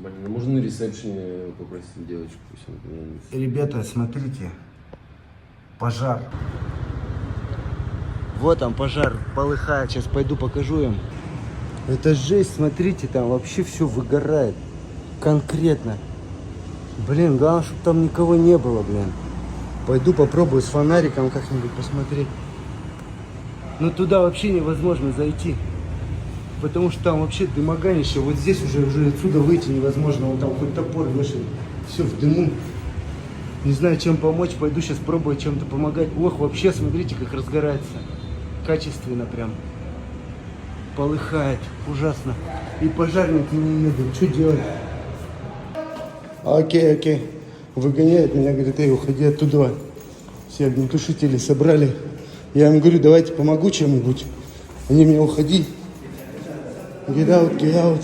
Блин, ну можно на ресепшене попросить девочку, пусть она меня не... Ребята, смотрите. Пожар. Вот там пожар полыхает. Сейчас пойду покажу им. Это жесть, смотрите, там вообще все выгорает. Конкретно. Блин, главное, чтобы там никого не было, блин. Пойду попробую с фонариком как-нибудь посмотреть. Но туда вообще невозможно зайти. Потому что там вообще дымоганище. Вот здесь уже отсюда выйти невозможно. Вон там хоть топор вышел. Все в дыму. Не знаю, чем помочь. Пойду сейчас пробую чем-то помогать. Ох, вообще, смотрите, как разгорается. Качественно прям. Полыхает. Ужасно. И пожарники не едут. Что делать? Окей. Выгоняет меня, говорит, эй, уходи оттуда. Все огнетушители собрали. Я им говорю, давайте помогу чем-нибудь. Они мне уходи. Get out.